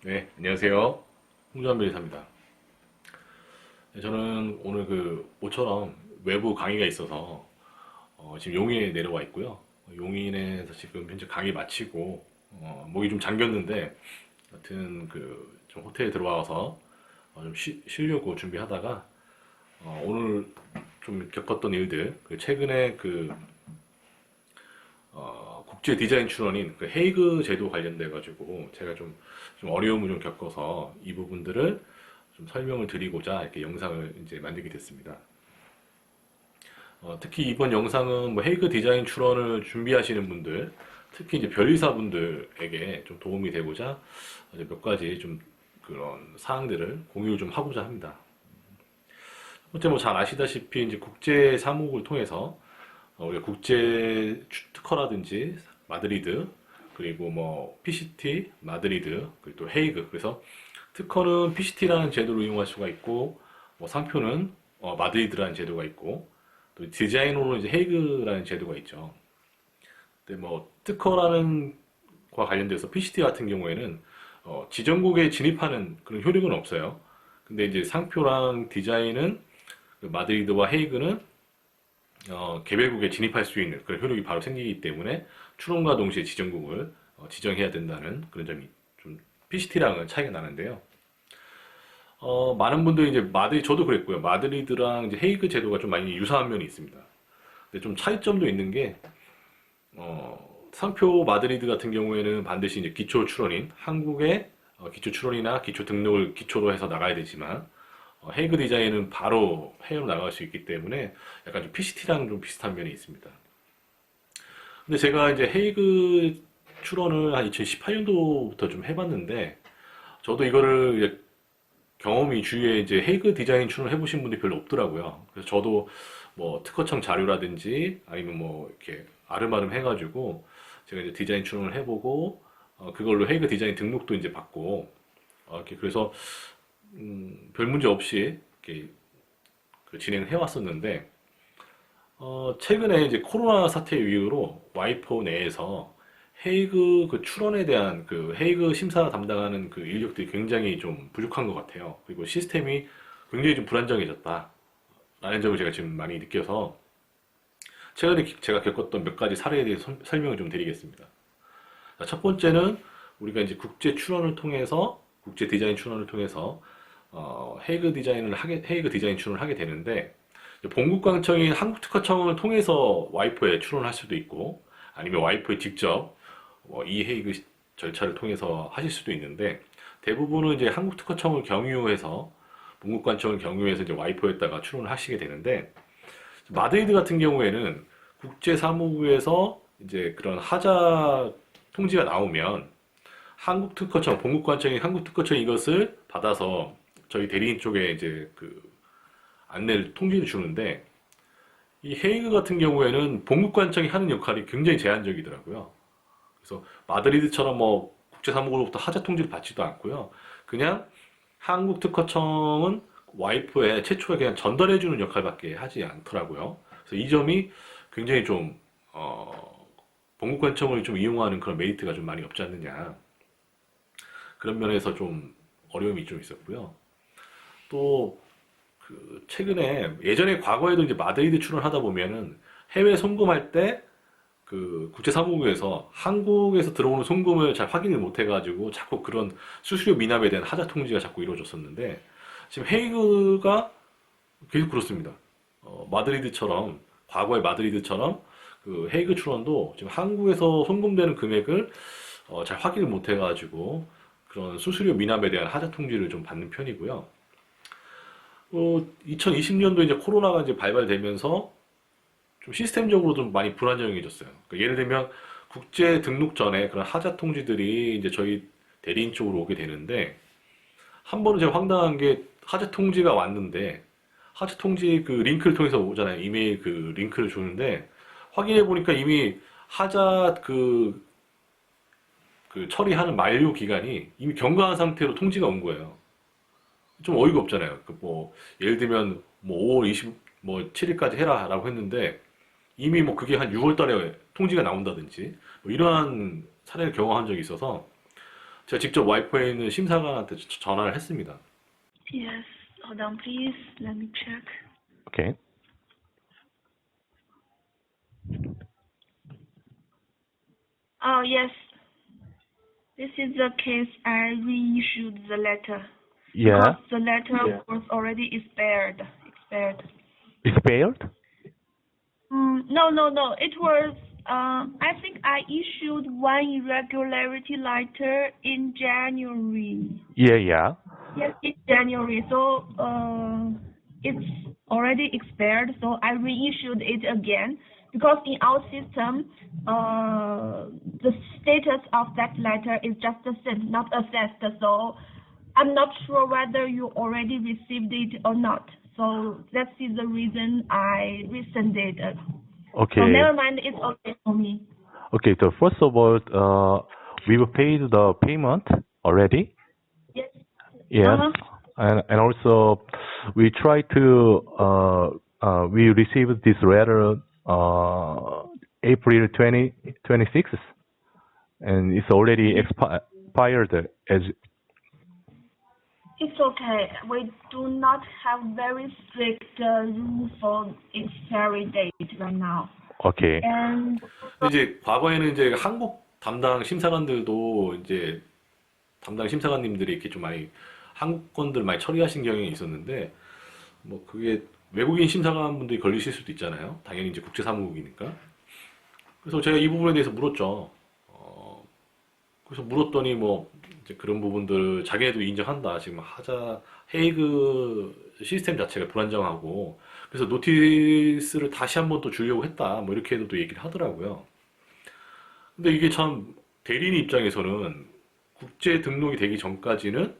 네, 안녕하세요. 홍준환변리사입니다. 네, 저는 오늘 모처럼 외부 강의가 있어서 지금 용인에 내려와 있고요. 용인에서 지금 현재 강의 마치고 목이 좀 잠겼는데 여튼 좀 호텔에 들어와서 좀 쉬려고 준비하다가 오늘 좀 겪었던 일들, 최근에 국제 디자인 출원인 헤이그 제도 관련돼 가지고 제가 좀 어려움을 좀 겪어서 이 부분들을 좀 설명을 드리고자 이렇게 영상을 이제 만들게 됐습니다. 특히 이번 영상은 뭐 헤이그 디자인 출원을 준비하시는 분들, 특히 이제 변리사분들에게 좀 도움이 되고자 이제 몇 가지 좀 그런 사항들을 공유를 좀 하고자 합니다. 첫 번째 뭐 잘 아시다시피 이제 국제 사무국을 통해서 우리가 국제 특허라든지 마드리드 그리고 뭐 PCT, 마드리드 그리고 또 헤이그 그래서 특허는 PCT라는 제도를 이용할 수가 있고 뭐 상표는 마드리드라는 제도가 있고 또 디자인으로는 이제 헤이그라는 제도가 있죠. 근데 뭐 특허라는 과 관련돼서 PCT 같은 경우에는 지정국에 진입하는 그런 효력은 없어요. 근데 이제 상표랑 디자인은 마드리드와 헤이그는 개별국에 진입할 수 있는 그런 효력이 바로 생기기 때문에 출원과 동시에 지정국을 지정해야 된다는 그런 점이 좀 PCT랑은 차이가 나는데요. 많은 분들이 이제 저도 그랬고요. 마드리드랑 이제 헤이그 제도가 좀 많이 유사한 면이 있습니다. 근데 좀 차이점도 있는 게, 상표 마드리드 같은 경우에는 반드시 이제 기초 출원인 한국의 기초 출원이나 기초 등록을 기초로 해서 나가야 되지만, 헤이그 디자인은 바로 해외로 나갈 수 있기 때문에 약간 좀 PCT랑 좀 비슷한 면이 있습니다. 근데 제가 이제 헤이그 출원을 한 2018년도부터 좀 해봤는데, 저도 이거를 경험이 주위에 이제 헤이그 디자인 출원을 해보신 분들이 별로 없더라고요. 그래서 저도 뭐 특허청 자료라든지 아니면 뭐 이렇게 아름아름 해가지고 제가 이제 디자인 출원을 해보고 그걸로 헤이그 디자인 등록도 이제 받고 이렇게 그래서 별 문제 없이 이렇게 진행을 해왔었는데 최근에 이제 코로나 사태 이후로 와이퍼 내에서 헤이그 출원에 대한 헤이그 심사 담당하는 인력들이 굉장히 좀 부족한 것 같아요. 그리고 시스템이 굉장히 좀 불안정해졌다. 라는 점을 제가 지금 많이 느껴서 최근에 제가 겪었던 몇 가지 사례에 대해서 설명을 좀 드리겠습니다. 자, 첫 번째는 우리가 이제 국제 디자인 출원을 통해서 헤이그 디자인 출원을 하게 되는데 본국관청인 한국특허청을 통해서 와이퍼에 출원할 수도 있고 아니면 와이퍼에 직접 이 헤이그 절차를 통해서 하실 수도 있는데 대부분은 이제 한국특허청을 경유해서 본국관청을 경유해서 이제 와이퍼에다가 출원을 하시게 되는데 마드리드 같은 경우에는 국제사무국에서 이제 그런 하자 통지가 나오면 본국관청인 한국특허청이 이것을 받아서 저희 대리인 쪽에 이제 안내를 통지를 주는데 이 헤이그 같은 경우에는 본국관청이 하는 역할이 굉장히 제한적이더라고요. 그래서 마드리드처럼 뭐 국제사무국으로부터 하자 통지를 받지도 않고요. 그냥 한국특허청은 와이프에 최초에 그냥 전달해주는 역할밖에 하지 않더라고요. 그래서 이 점이 굉장히 본국관청을 좀 이용하는 그런 메리트가 좀 많이 없지 않느냐. 그런 면에서 좀 어려움이 좀 있었고요. 또 최근에 예전에 과거에도 이제 마드리드 출원하다 보면은 해외 송금할 때 국제사무국에서 한국에서 들어오는 송금을 잘 확인을 못 해가지고 자꾸 그런 수수료 미납에 대한 하자 통지가 자꾸 이루어졌었는데 지금 헤이그가 계속 그렇습니다. 과거의 마드리드처럼 헤이그 출원도 지금 한국에서 송금되는 금액을 잘 확인을 못 해가지고 그런 수수료 미납에 대한 하자 통지를 좀 받는 편이고요. 2020년도 이제 코로나가 이제 발발되면서 좀 시스템적으로 좀 많이 불안정해졌어요. 그러니까 예를 들면 국제 등록 전에 그런 하자 통지들이 이제 저희 대리인 쪽으로 오게 되는데 한 번은 제가 황당한 게 하자 통지가 왔는데 하자 통지 링크를 통해서 오잖아요. 이메일 링크를 주는데 확인해 보니까 이미 하자 처리하는 만료 기간이 이미 경과한 상태로 통지가 온 거예요. 좀 어이가 없잖아요. 예를 들면 뭐 5월 20, 7일까지 해라라고 했는데 이미 뭐 그게 한 6월 달에 통지가 나온다든지 뭐 이러한 사례를 경험한 적이 있어서 제가 직접 와이프에 있는 심사관한테 전화를 했습니다. Yes, hold on, please. Let me check. Okay. Oh, yes. This is the case. I reissued the letter Yeah. because the letter was already expired. Expired. Expired? No. It was. I think I issued one irregularity letter in January. Yeah. Yes, in January. So it's already expired. So I reissued it again because in our system, the status of that letter is just sent, not assessed. So I'm not sure whether you already received it or not. So that is the reason I resend it. So Okay. never mind, it's okay for me. Okay. So first of all, we've paid the payment already. Yes. Yes. And also we try to we received this letter April 26th, and it's already expired as It's okay. We do not have very strict rule for expiry date right now. okay. And 근데 이제 과거에는 이제 한국 담당 심사관들도 이제 담당 심사관님들이 이렇게 좀 많이 한국 건들 많이 처리하신 경향이 있었는데 뭐 그게 외국인 심사관분들이 걸리실 수도 있잖아요. 당연히 이제 국제사무국이니까. 그래서 제가 이 부분에 대해서 물었죠. 그래서 물었더니 뭐 이제 그런 부분들 자기네도 인정한다. 지금 헤이그 시스템 자체가 불안정하고 그래서 노티스를 다시 한번 또 주려고 했다. 뭐 이렇게도 또 얘기를 하더라고요. 근데 이게 참 대리인 입장에서는 국제 등록이 되기 전까지는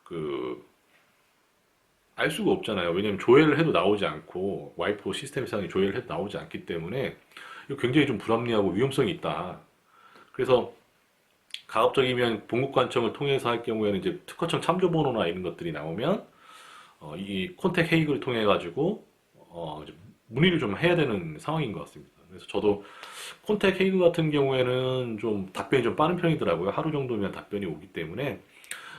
그 알 수가 없잖아요. 왜냐면 조회를 해도 나오지 않고 와이프 시스템상에 조회를 해도 나오지 않기 때문에 이거 굉장히 좀 불합리하고 위험성이 있다. 그래서 가급적이면 본국관청을 통해서 할 경우에는 이제 특허청 참조번호나 이런 것들이 나오면 이 콘택 헤이그를 통해 가지고 이제 문의를 좀 해야 되는 상황인 것 같습니다. 그래서 저도 콘택 헤이그 같은 경우에는 좀 답변이 좀 빠른 편이더라고요. 하루 정도면 답변이 오기 때문에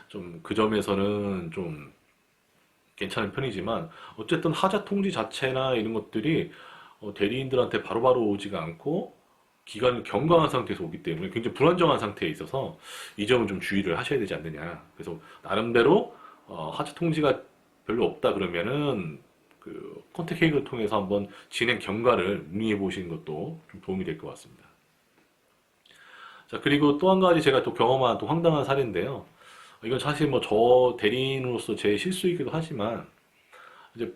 좀 그 점에서는 좀 괜찮은 편이지만 어쨌든 하자 통지 자체나 이런 것들이 대리인들한테 바로바로 오지가 않고 기간을 경과한 상태에서 오기 때문에 굉장히 불안정한 상태에 있어서 이 점은 좀 주의를 하셔야 되지 않느냐. 그래서 나름대로 하자 통지가 별로 없다 그러면은 그 컨택 회의를 통해서 한번 진행 경과를 문의해 보시는 것도 좀 도움이 될 것 같습니다. 자, 그리고 또 한 가지 제가 또 경험한 또 황당한 사례인데요. 이건 사실 뭐 저 대리인으로서 제 실수이기도 하지만 이제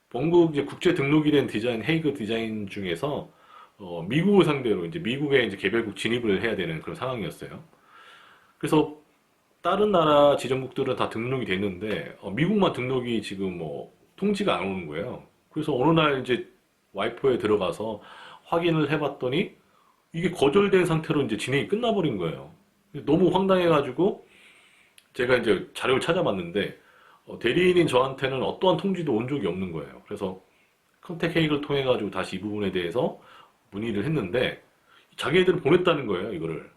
본국 이제 국제 등록이 된 디자인 헤이그 디자인 중에서 미국을 상대로 이제 미국에 이제 개별국 진입을 해야 되는 그런 상황이었어요. 그래서 다른 나라 지정국들은 다 등록이 됐는데 미국만 등록이 지금 뭐 통지가 안 오는 거예요. 그래서 어느 날 이제 와이프에 들어가서 확인을 해봤더니 이게 거절된 상태로 이제 진행이 끝나버린 거예요. 너무 황당해가지고 제가 이제 자료를 찾아봤는데 대리인인 저한테는 어떠한 통지도 온 적이 없는 거예요. 그래서 컨택 회의를 통해 가지고 다시 이 부분에 대해서 문의를 했는데 자기네들은 보냈다는 거예요, 이거를.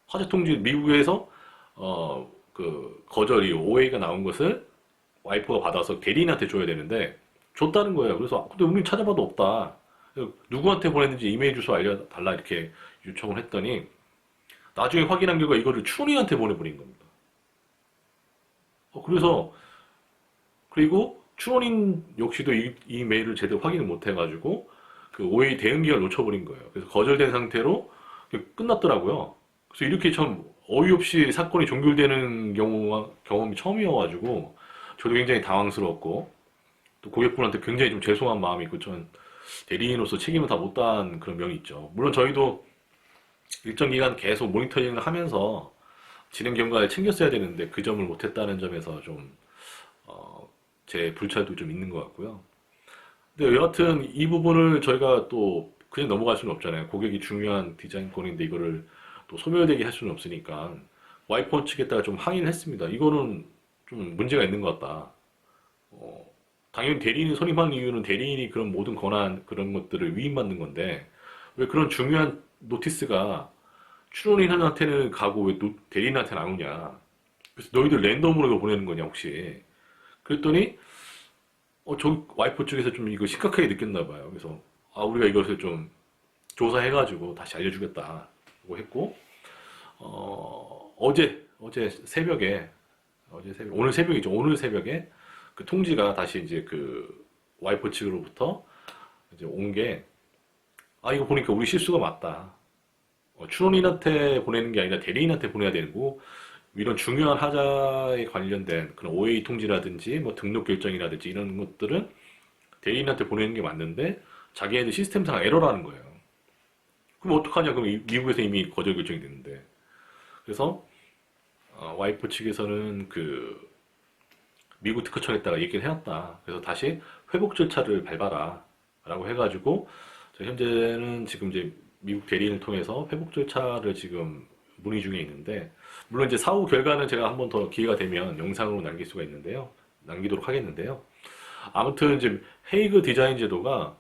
화재 통지 미국에서 그 거절이 OA가 나온 것을 와이프가 받아서 대리인한테 줘야 되는데 줬다는 거예요. 그래서 근데 우리 찾아봐도 없다. 누구한테 보냈는지 이메일 주소 알려달라 이렇게 요청을 했더니 나중에 확인한 결과 이거를 추리한테 보내버린 겁니다. 그래서 그리고 추론인 역시도 이 메일을 제대로 확인을 못 해가지고 그 OA 대응 기간을 놓쳐버린 거예요. 그래서 거절된 상태로 끝났더라고요. 그래서 이렇게 참 어이없이 사건이 종결되는 경험이 처음이어가지고 저도 굉장히 당황스러웠고 또 고객분한테 굉장히 좀 죄송한 마음이 있고 전 대리인으로서 책임을 다 못다한 그런 면이 있죠. 물론 저희도 일정 기간 계속 모니터링을 하면서 진행 경과를 챙겼어야 되는데 그 점을 못했다는 점에서 좀 제 불찰도 좀 있는 것 같고요. 근데 여하튼 이 부분을 저희가 또 그냥 넘어갈 수는 없잖아요. 고객이 중요한 디자인권인데 이거를 또 소멸되게 할 수는 없으니까 와이퍼 측에다가 좀 항의를 했습니다. 이거는 좀 문제가 있는 것 같다. 당연히 대리인을 선임한 이유는 대리인이 그런 모든 권한 그런 것들을 위임받는 건데 왜 그런 중요한 노티스가 추론인한테는 가고 왜 대리인한테는 안 오냐. 그래서 너희들 랜덤으로 이거 보내는 거냐 혹시. 그랬더니 저 와이프 쪽에서 좀 이거 심각하게 느꼈나 봐요. 그래서 우리가 이것을 좀 조사해가지고 다시 알려주겠다고 했고 어제 새벽에 오늘 새벽이죠. 오늘 새벽에 그 통지가 다시 이제 그 와이프 측으로부터 이제 온 게 이거 보니까 우리 실수가 맞다. 추론인한테 보내는 게 아니라 대리인한테 보내야 되고 이런 중요한 하자에 관련된 그런 OA 통지라든지 뭐 등록 결정이라든지 이런 것들은 대리인한테 보내는 게 맞는데 자기네들 시스템상 에러라는 거예요. 그럼 어떡하냐? 그럼 미국에서 이미 거절 결정이 됐는데. 그래서 와이프 측에서는 그 미국 특허청에다가 얘기를 해놨다. 그래서 다시 회복 절차를 밟아라 라고 해가지고 현재는 지금 이제 미국 대리인을 통해서 회복 절차를 지금 문의 중에 있는데, 물론 이제 사후 결과는 제가 한 번 더 기회가 되면 영상으로 남기도록 하겠는데요. 아무튼 이제 헤이그 디자인 제도가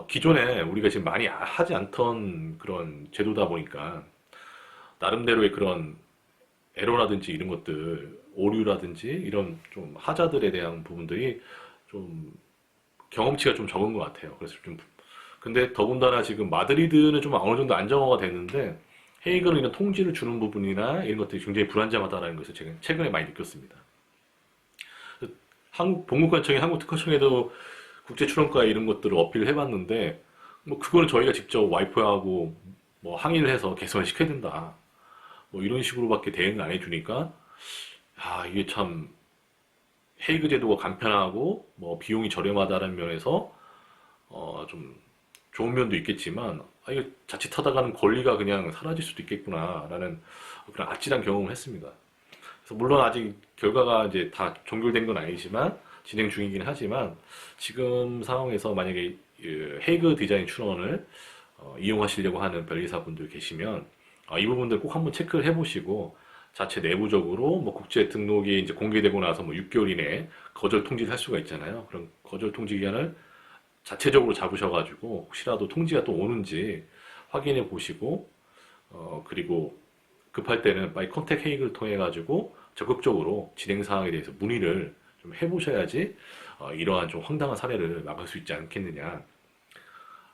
기존에 우리가 지금 많이 하지 않던 그런 제도다 보니까 나름대로의 그런 에러라든지 이런 것들, 오류라든지 이런 좀 하자들에 대한 부분들이 좀 경험치가 좀 적은 것 같아요. 그래서 근데 더군다나 지금 마드리드는 좀 어느 정도 안정화가 됐는데 헤이그는 이런 통지를 주는 부분이나 이런 것들이 굉장히 불안정하다는 것을 제가 최근에 많이 느꼈습니다. 한국 본국관청이 한국특허청에도 국제출원과 이런 것들을 어필을 해봤는데 뭐 그거는 저희가 직접 와이프하고 뭐 항의를 해서 개선을 시켜야 된다. 뭐 이런 식으로밖에 대응을 안 해주니까 이게 참 헤이그 제도가 간편하고 뭐 비용이 저렴하다는 면에서 좀 좋은 면도 있겠지만 이거 자칫하다가는 권리가 그냥 사라질 수도 있겠구나라는 그런 아찔한 경험을 했습니다. 그래서 물론 아직 결과가 이제 다 종결된 건 아니지만 진행 중이긴 하지만 지금 상황에서 만약에 헤이그 디자인 출원을 이용하시려고 하는 변리사분들 계시면 이 부분들 꼭 한번 체크를 해보시고 자체 내부적으로 뭐 국제 등록이 이제 공개되고 나서 뭐 6개월 이내에 거절 통지를 할 수가 있잖아요. 그럼 거절 통지 기간을 자체적으로 잡으셔가지고 혹시라도 통지가 또 오는지 확인해 보시고 그리고 급할 때는 빨리 컨택 헤이그를 통해 가지고 적극적으로 진행 사항에 대해서 문의를 좀 해보셔야지 이러한 좀 황당한 사례를 막을 수 있지 않겠느냐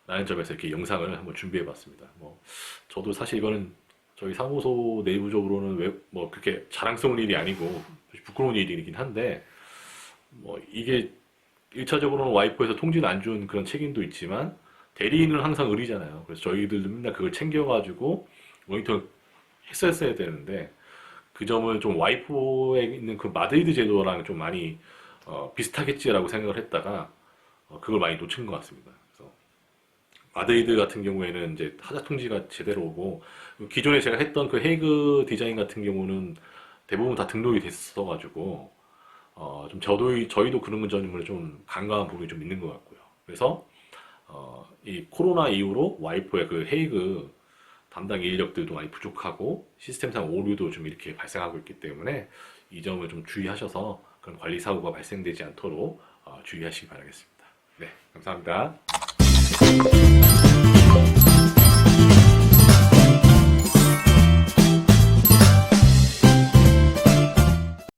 라는 점에서 이렇게 영상을 한번 준비해 봤습니다. 뭐 저도 사실 이거는 저희 사무소 내부적으로는 뭐 그렇게 자랑스러운 일이 아니고 부끄러운 일이긴 한데 뭐 이게 1차적으로는 와이프에서 통지를 안 준 그런 책임도 있지만 대리인은 항상 의리잖아요. 그래서 저희들도 맨날 그걸 챙겨가지고 모니터 했었어야 되는데 그 점을 좀 와이프에 있는 그 마드리드 제도랑 좀 많이 비슷하겠지라고 생각을 했다가 그걸 많이 놓친 것 같습니다. 그래서 마드리드 같은 경우에는 이제 하자 통지가 제대로 오고 기존에 제가 했던 그 헤이그 디자인 같은 경우는 대부분 다 등록이 됐어가지고 좀 저희도 그런 점을 좀 간과한 부분이 좀 있는 것 같고요. 그래서 이 코로나 이후로 와이프의 그 헤이그 담당 인력들도 많이 부족하고 시스템상 오류도 좀 이렇게 발생하고 있기 때문에 이 점을 좀 주의하셔서 그런 관리 사고가 발생되지 않도록 주의하시기 바라겠습니다. 네, 감사합니다.